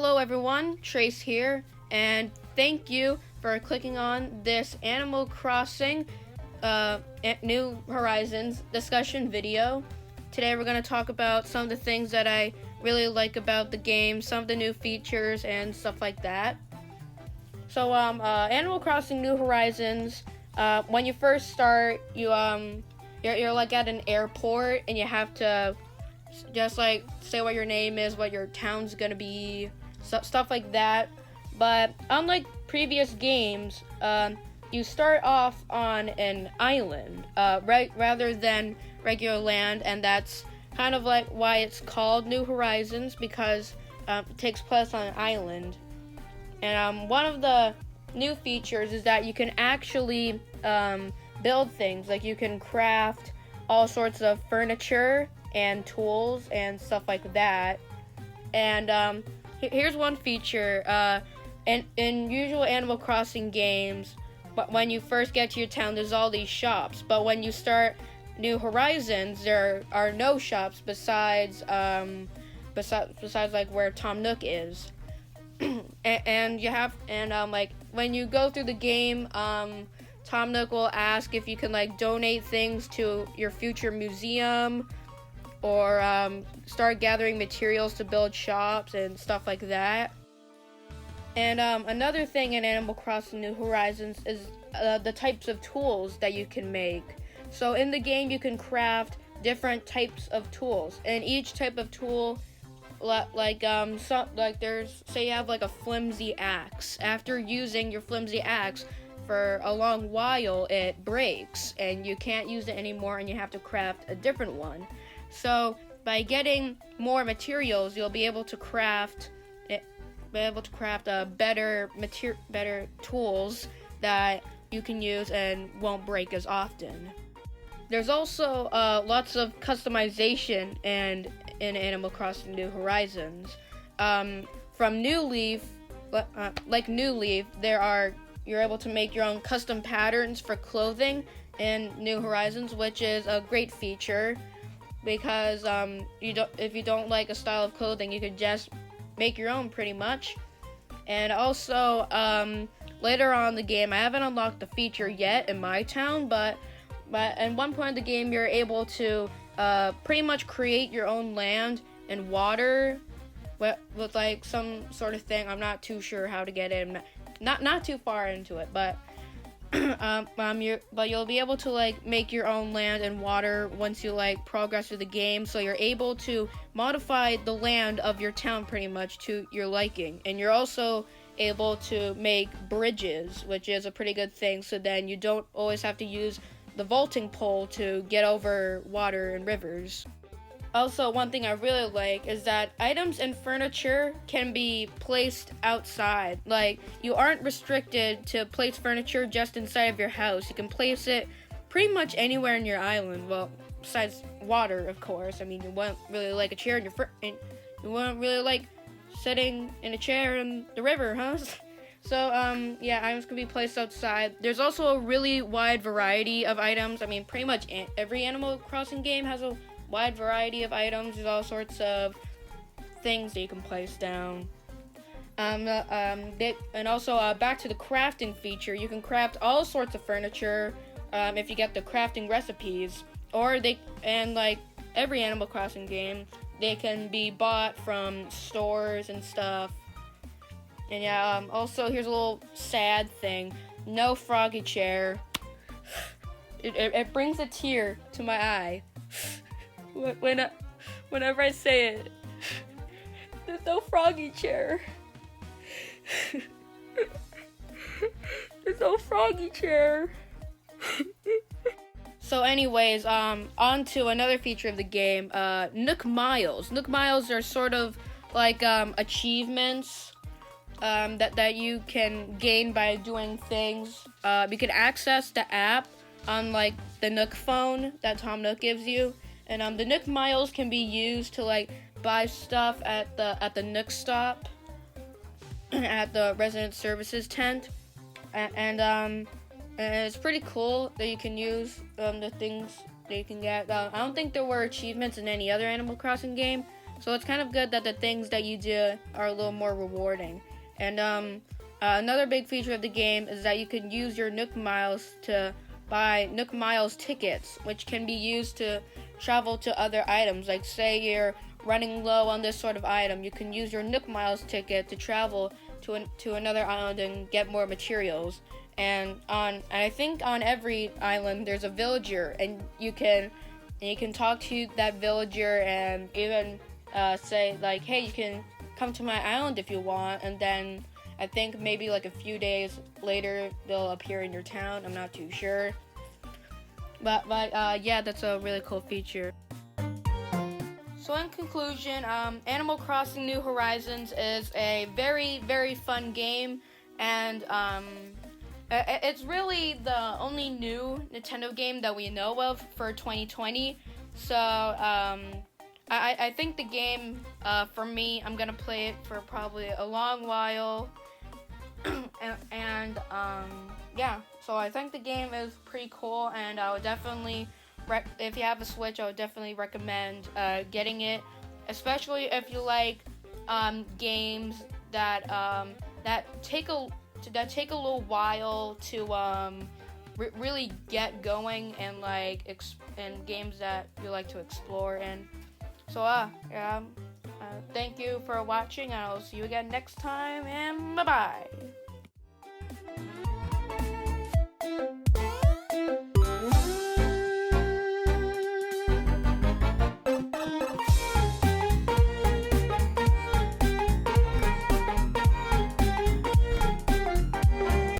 Hello everyone, Trace here, and thank you for clicking on this Animal Crossing New Horizons discussion video. Today we're going to talk about some of the things that I really like about the game, some of the new features and stuff like that. So Animal Crossing New Horizons, when you first start, you're like at an airport and you have to just like say what your name is, what your town's gonna be, stuff like that. But unlike previous games, you start off on an island rather than regular land, and that's kind of like why it's called New Horizons, because it takes place on an island. And one of the new features is that you can actually build things. Like you can craft all sorts of furniture and tools and stuff like that. And here's one feature. In usual Animal Crossing games, but when you first get to your town, there's all these shops. But when you start New Horizons, there are no shops besides like where Tom Nook is. and like when you go through the game, Tom Nook will ask if you can like donate things to your future museum, or start gathering materials to build shops and stuff like that. And another thing in Animal Crossing New Horizons is the types of tools that you can make. So in the game, you can craft different types of tools, and each type of tool, there's, say you have like a flimsy axe. After using your flimsy axe for a long while, it breaks and you can't use it anymore, and you have to craft a different one. So by getting more materials, you'll be able to craft better tools that you can use and won't break as often. There's also lots of customization in Animal Crossing New Horizons. From New Leaf, New Leaf, you're able to make your own custom patterns for clothing in New Horizons, which is a great feature, because if you don't like a style of clothing, you could just make your own pretty much. And also later on in the game, I haven't unlocked the feature yet in my town, but at one point in the game, you're able to pretty much create your own land and water with like some sort of thing. I'm not too sure how to get in, not too far into it, but you'll be able to like make your own land and water once you like progress through the game. So you're able to modify the land of your town pretty much to your liking, and you're also able to make bridges, which is a pretty good thing. So then you don't always have to use the vaulting pole to get over water and rivers. Also, one thing I really like is that items and furniture can be placed outside. Like, you aren't restricted to place furniture just inside of your house. You can place it pretty much anywhere in your island. Well, besides water, of course. I mean, you wouldn't really like a chair in you wouldn't really like sitting in a chair in the river, huh? So, items can be placed outside. There's also a really wide variety of items. I mean, pretty much every Animal Crossing game has a wide variety of items. There's all sorts of things that you can place down. And also, back to the crafting feature, you can craft all sorts of furniture if you get the crafting recipes. Like every Animal Crossing game, they can be bought from stores and stuff. And also here's a little sad thing: no froggy chair. It brings a tear to my eye whenever I say it. There's no froggy chair. There's no froggy chair. So anyways, on to another feature of the game, Nook Miles. Nook Miles are sort of like achievements that you can gain by doing things. You can access the app on like the Nook phone that Tom Nook gives you, and the Nook Miles can be used to like buy stuff at the Nook stop at the resident services tent, and it's pretty cool that you can use the things that you can get. I don't think there were achievements in any other Animal Crossing game, So it's kind of good that the things that you do are a little more rewarding. And another big feature of the game is that you can use your Nook Miles to buy Nook Miles tickets, which can be used to travel to other items. Like say you're running low on this sort of item, you can use your Nook Miles ticket to travel to another island and get more materials. And I think on every island there's a villager, and you can talk to that villager and even say like, hey, you can come to my island if you want. And then I think maybe like a few days later they'll appear in your town. I'm not too sure, but yeah, that's a really cool feature. So in conclusion, Animal Crossing New Horizons is a very, very fun game, and it's really the only new Nintendo game that we know of for 2020. So I think the game, for me, I'm gonna play it for probably a long while, and yeah. So I think the game is pretty cool, and I would definitely, if you have a Switch, I would definitely recommend getting it, especially if you like games that take a little while to really get going, and like and games that you like to explore. And so thank you for watching, and I'll see you again next time, and bye bye.